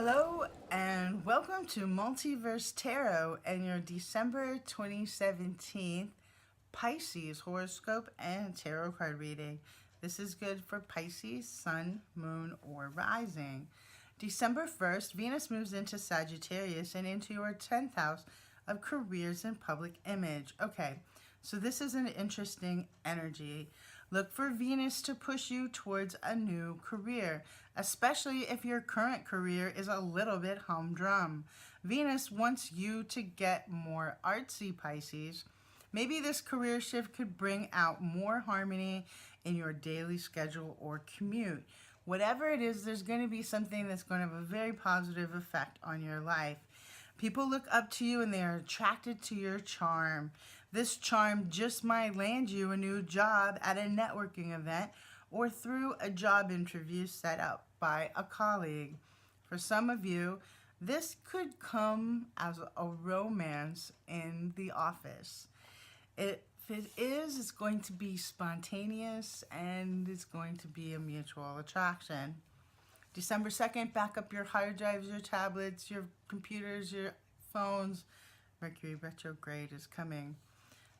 Hello and welcome to Multiverse Tarot and your December 2017 Pisces horoscope and tarot card reading. This is good for Pisces, Sun, Moon, or Rising. December 1st, Venus moves into Sagittarius and into your 10th house of careers and public image. Okay, so this is an interesting energy. Look for Venus to push you towards a new career, especially if your current career is a little bit humdrum. Venus wants you to get more artsy, Pisces. Maybe this career shift could bring out more harmony in your daily schedule or commute. Whatever it is, there's going to be something that's going to have a very positive effect on your life. People look up to you and they are attracted to your charm. This charm just might land you a new job at a networking event or through a job interview set up by a colleague. For some of you, this could come as a romance in the office. If it is, it's going to be spontaneous and it's going to be a mutual attraction. December 2nd, back up your hard drives, your tablets, your computers, your phones. Mercury retrograde is coming.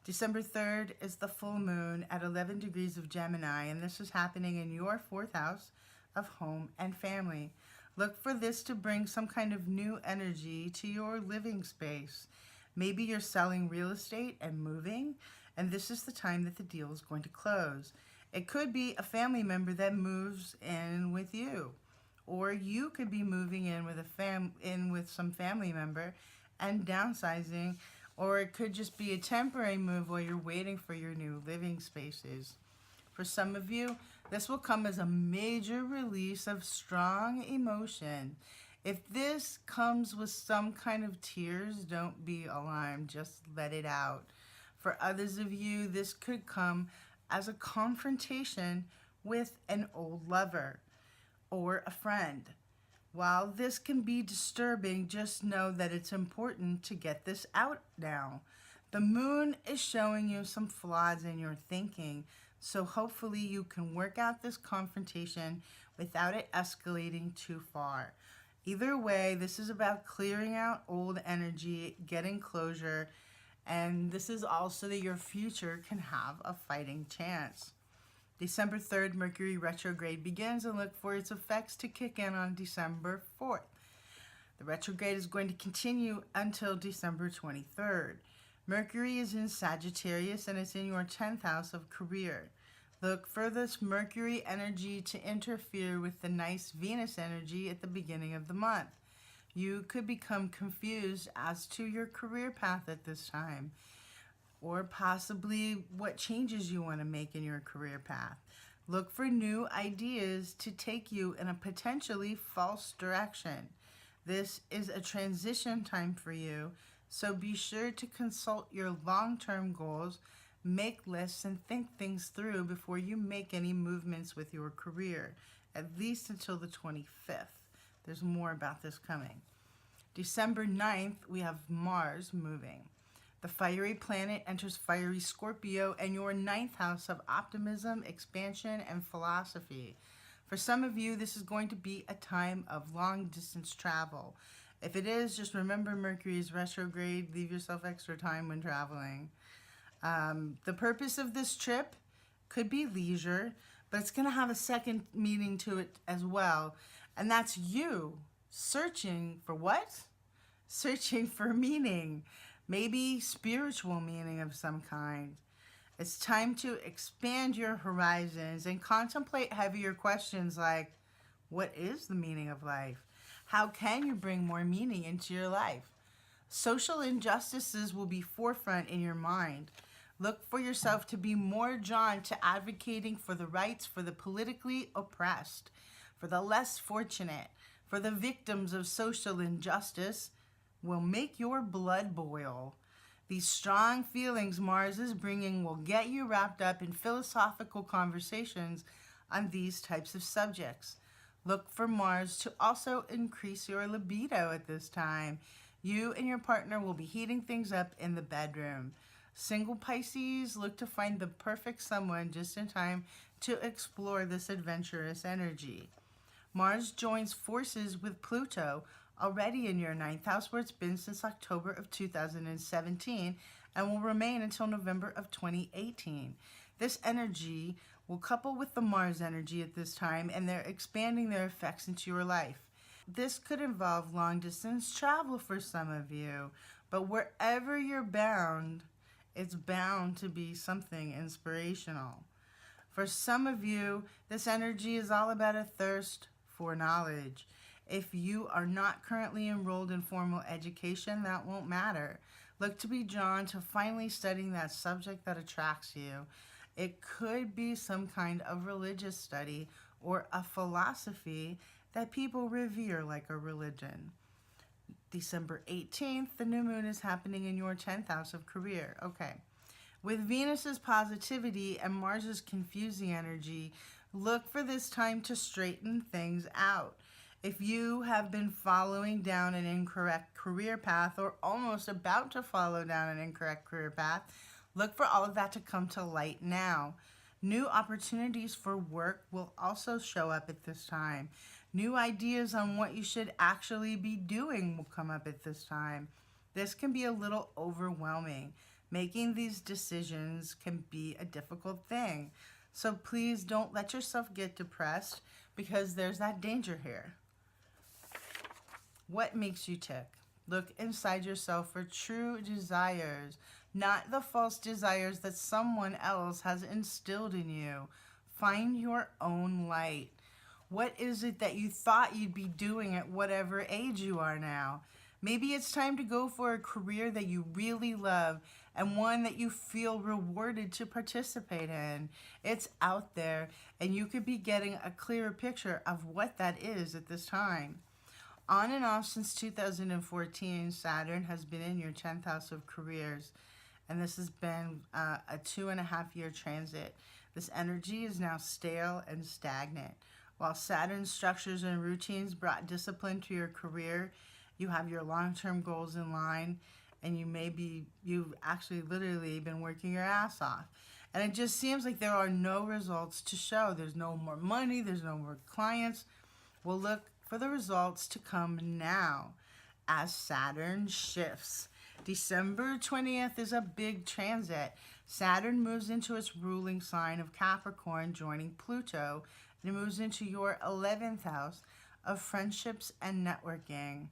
December 3rd is the full moon at 11 degrees of Gemini, and this is happening in your 4th house of home and family. Look for this to bring some kind of new energy to your living space. Maybe you're selling real estate and moving, and this is the time that the deal is going to close. It could be a family member that moves in with you, or you could be moving in with some family member and downsizing, or it could just be a temporary move while you're waiting for your new living spaces. For some of you, this will come as a major release of strong emotion. If this comes with some kind of tears, don't be alarmed, just let it out. For others of you, this could come as a confrontation with an old lover or a friend. While this can be disturbing, just know that it's important to get this out now. The moon is showing you some flaws in your thinking, so hopefully you can work out this confrontation without it escalating too far. Either way, this is about clearing out old energy, getting closure, and this is also that your future can have a fighting chance. December 3rd, Mercury retrograde begins, and look for its effects to kick in on December 4th. The retrograde is going to continue until December 23rd. Mercury is in Sagittarius and it's in your 10th house of career. Look for this Mercury energy to interfere with the nice Venus energy at the beginning of the month. You could become confused as to your career path at this time, or possibly what changes you want to make in your career path. Look for new ideas to take you in a potentially false direction. This is a transition time for you, so be sure to consult your long-term goals, make lists, and think things through before you make any movements with your career, at least until the 25th. There's more about this coming. December 9th, we have Mars moving. The fiery planet enters fiery Scorpio and your 9th house of optimism, expansion, and philosophy. For some of you, this is going to be a time of long-distance travel. If it is, just remember Mercury's retrograde. Leave yourself extra time when traveling. The purpose of this trip could be leisure, but it's going to have a second meaning to it as well. And that's you searching for what? Searching for meaning. Maybe spiritual meaning of some kind. It's time to expand your horizons and contemplate heavier questions like, what is the meaning of life? How can you bring more meaning into your life? Social injustices will be forefront in your mind. Look for yourself to be more drawn to advocating for the rights for the politically oppressed, for the less fortunate, for the victims of social injustice. Will make your blood boil. These strong feelings Mars is bringing will get you wrapped up in philosophical conversations on these types of subjects. Look for Mars to also increase your libido at this time. You and your partner will be heating things up in the bedroom. Single Pisces, look to find the perfect someone just in time to explore this adventurous energy. Mars joins forces with Pluto already in your ninth house, where it's been since October of 2017 and will remain until November of 2018. This energy will couple with the Mars energy at this time, and they're expanding their effects into your life. This could involve long distance travel for some of you, but wherever you're bound, it's bound to be something inspirational. For some of you, this energy is all about a thirst for knowledge. If you are not currently enrolled in formal education, that won't matter. Look to be drawn to finally studying that subject that attracts you. It could be some kind of religious study or a philosophy that people revere like a religion. December 18th, the new moon is happening in your 10th house of career. Okay. With Venus's positivity and Mars's confusing energy, look for this time to straighten things out. If you have been following down an incorrect career path or almost about to follow down an incorrect career path, look for all of that to come to light now. New opportunities for work will also show up at this time. New ideas on what you should actually be doing will come up at this time. This can be a little overwhelming. Making these decisions can be a difficult thing. So please don't let yourself get depressed, because there's that danger here. What makes you tick? Look inside yourself for true desires, not the false desires that someone else has instilled in you. Find your own light. What is it that you thought you'd be doing at whatever age you are now? Maybe it's time to go for a career that you really love and one that you feel rewarded to participate in. It's out there, and you could be getting a clearer picture of what that is at this time. On and off since 2014, Saturn has been in your 10th house of careers, and this has been a 2.5-year transit. This energy is now stale and stagnant. While Saturn's structures and routines brought discipline to your career, you have your long-term goals in line, and you've actually literally been working your ass off. And it just seems like there are no results to show. There's no more money, there's no more clients. Well, look for the results to come now as Saturn shifts. December 20th is a big transit. Saturn moves into its ruling sign of Capricorn, joining Pluto, and it moves into your 11th house of friendships and networking,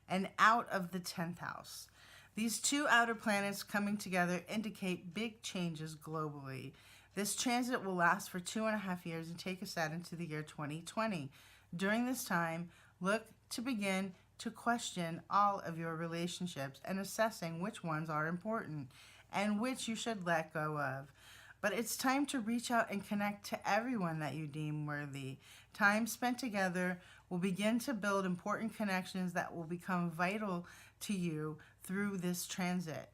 and out of the 10th house. These two outer planets coming together indicate big changes globally. This transit will last for 2.5 years and take us out into the year 2020. During this time, look to begin to question all of your relationships and assessing which ones are important and which you should let go of. But it's time to reach out and connect to everyone that you deem worthy. Time spent together will begin to build important connections that will become vital to you through this transit.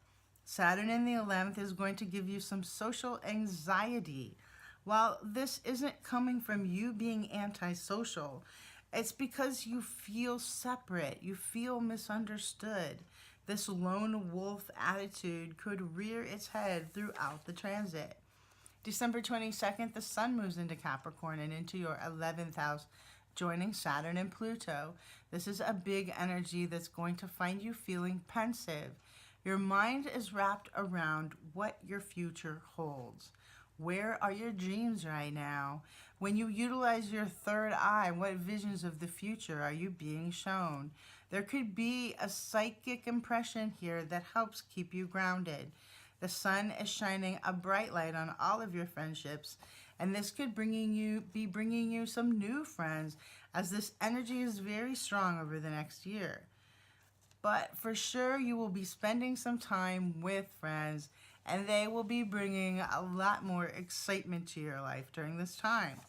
Saturn in the 11th is going to give you some social anxiety. While this isn't coming from you being antisocial, it's because you feel separate, you feel misunderstood. This lone wolf attitude could rear its head throughout the transit. December 22nd, the sun moves into Capricorn and into your 11th house, joining Saturn and Pluto. This is a big energy that's going to find you feeling pensive. Your mind is wrapped around what your future holds. Where are your dreams right now? When you utilize your third eye, what visions of the future are you being shown? There could be a psychic impression here that helps keep you grounded. The sun is shining a bright light on all of your friendships, and this could be bringing you some new friends, as this energy is very strong over the next year. But for sure, you will be spending some time with friends, and they will be bringing a lot more excitement to your life during this time.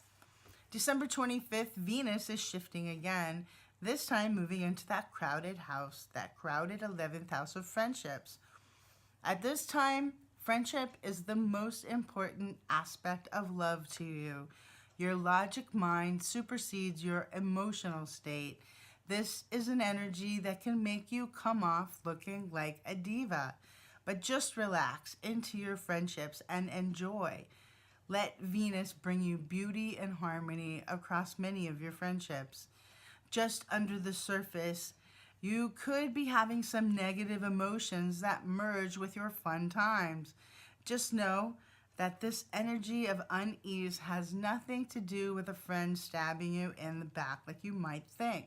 December 25th, Venus is shifting again, this time moving into that crowded house, that crowded 11th house of friendships. At this time, friendship is the most important aspect of love to you. Your logic mind supersedes your emotional state. This is an energy that can make you come off looking like a diva. But just relax into your friendships and enjoy. Let Venus bring you beauty and harmony across many of your friendships. Just under the surface, you could be having some negative emotions that merge with your fun times. Just know that this energy of unease has nothing to do with a friend stabbing you in the back like you might think.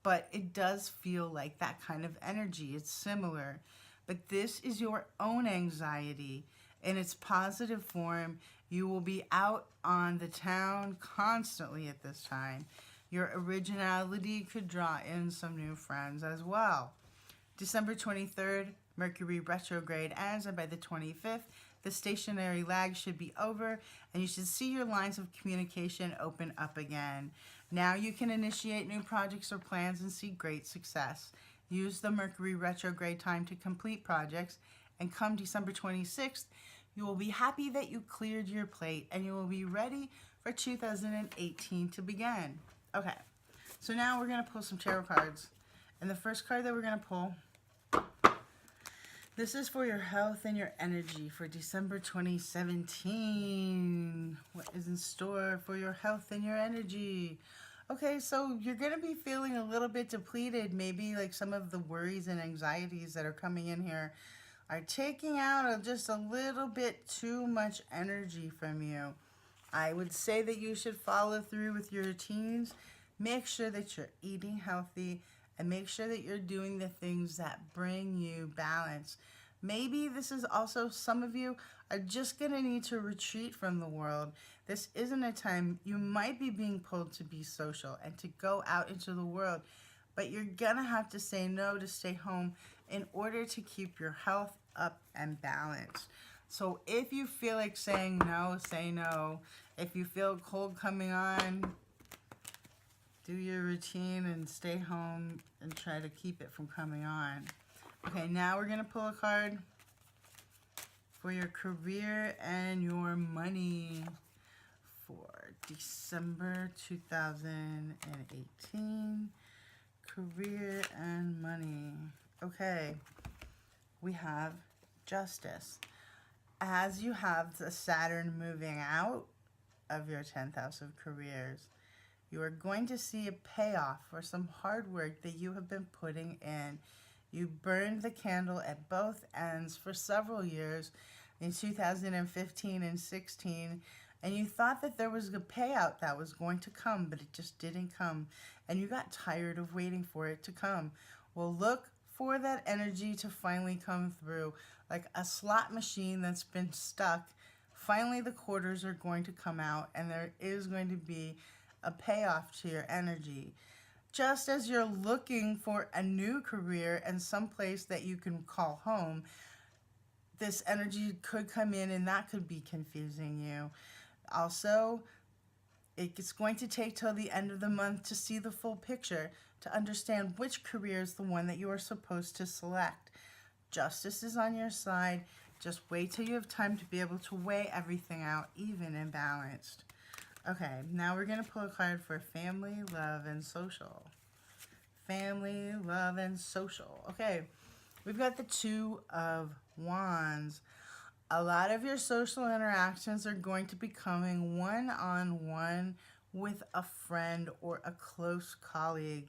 But it does feel like that kind of energy. It's similar. But this is your own anxiety. In its positive form, you will be out on the town constantly at this time. Your originality could draw in some new friends as well. December 23rd, Mercury retrograde ends, and by the 25th, the stationary lag should be over, and you should see your lines of communication open up again. Now you can initiate new projects or plans and see great success. Use the Mercury retrograde time to complete projects, and come December 26th, you will be happy that you cleared your plate, and you will be ready for 2018 to begin. Okay, so now we're going to pull some tarot cards. And the first card that we're going to pull, this is for your health and your energy for December 2017. What is in store for your health and your energy? Okay, so you're going to be feeling a little bit depleted. Maybe like some of the worries and anxieties that are coming in here are taking out just a little bit too much energy from you. I would say that you should follow through with your routines. Make sure that you're eating healthy, and make sure that you're doing the things that bring you balance. Maybe this is also, some of you are just going to need to retreat from the world. This isn't a time, you might be being pulled to be social and to go out into the world, but you're going to have to say no to stay home in order to keep your health up and balanced. So if you feel like saying no, say no. If you feel cold coming on, do your routine and stay home and try to keep it from coming on. Okay, now we're going to pull a card for your career and your money for December 2018. Career and money. Okay, we have Justice. As you have the Saturn moving out of your 10th house of careers, you are going to see a payoff for some hard work that you have been putting in. You burned the candle at both ends for several years in 2015 and 16, and you thought that there was a payout that was going to come, but it just didn't come, and you got tired of waiting for it to come. Well, look for that energy to finally come through. Like a slot machine that's been stuck, finally the quarters are going to come out, and there is going to be a payoff to your energy. Just as you're looking for a new career and someplace that you can call home, this energy could come in and that could be confusing you. Also, it's going to take till the end of the month to see the full picture, to understand which career is the one that you are supposed to select. Justice is on your side. Just wait till you have time to be able to weigh everything out, even and balanced. Okay, now we're going to pull a card for family, love, and social. Family, love, and social. Okay, we've got the Two of Wands. A lot of your social interactions are going to be coming one-on-one with a friend or a close colleague.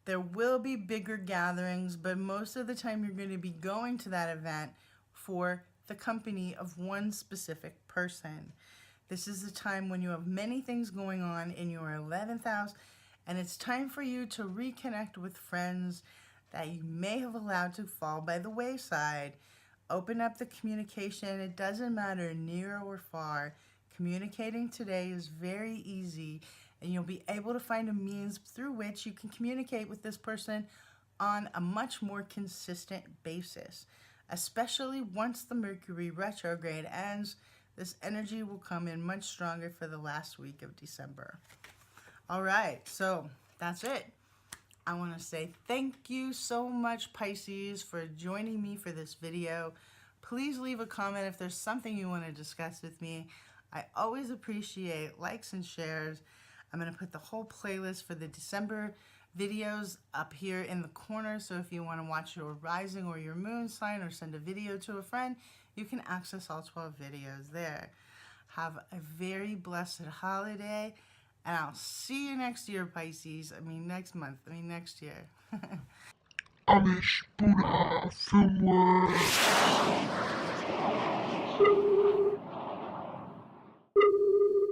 There will be bigger gatherings, but most of the time you're going to be going to that event for the company of one specific person. This is a time when you have many things going on in your 11th house, and it's time for you to reconnect with friends that you may have allowed to fall by the wayside. Open up the communication. It doesn't matter near or far. Communicating today is very easy, and you'll be able to find a means through which you can communicate with this person on a much more consistent basis. Especially once the Mercury retrograde ends, this energy will come in much stronger for the last week of December. All right, so that's it. I want to say thank you so much, Pisces, for joining me for this video. Please leave a comment if there's something you want to discuss with me. I always appreciate likes and shares. I'm going to put the whole playlist for the December videos up here in the corner, so if you want to watch your rising or your moon sign or send a video to a friend, you can access all 12 videos there. Have a very blessed holiday. And I'll see you next year, Pisces. Next month. Next year. Amish Buddha Film World.